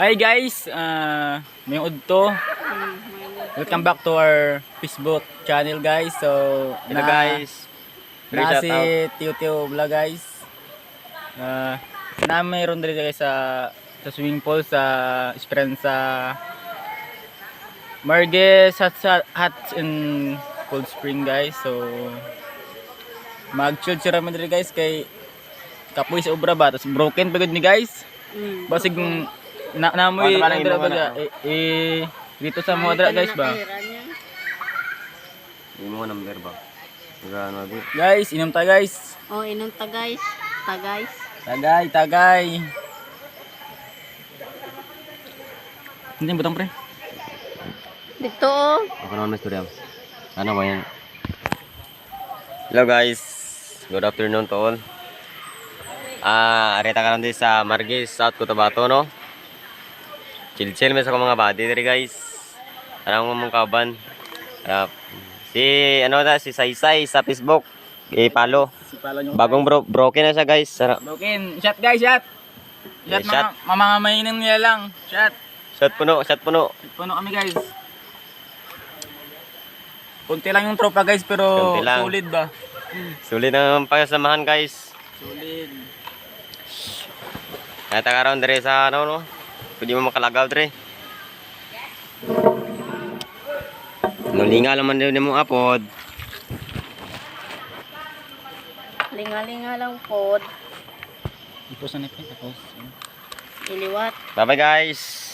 Hi guys, may udto. Welcome back to our Facebook channel guys. So, Hello guys. na si Tio Vlog guys. Na mayroon din guys sa swimming pool sa Esperanza Marges Hot in Cold Spring guys. So, mag-chill rami diri guys kay kapoy sa obra ba. Tapos broken pagod ni guys. Basig namoy lang dira ba dito sa mga dira guys ba. Hindi mo number ba? Ano ba? Guys, inom ta guys. Oh, inom ta guys. Tagay. Hindi butang pre. Dito oh. Ako naman may storya. Ano ba yan? Hello guys. Good afternoon to all. Areta ka lang din sa Margis, South Cotabato, no? Chill may sa mga body diri guys. Anong mong kaban? Si Saysay sa Facebook. I-follow. Bagong broken na siya guys. Broken. Shot guys, shot. Shot mamamainin nila lang. Shot. Shot puno. Puno kami guys. Kunti lang yung tropa guys pero solid ba? Sulit ang pagsamahan guys. Solid. Kaya tagaraon dire sa ano no. Pwede mo makalagaw dire. Nulinga naman din mo apod. Linga-linga lang pod. Ito sa netin tapos. Iliwat. Bye bye guys.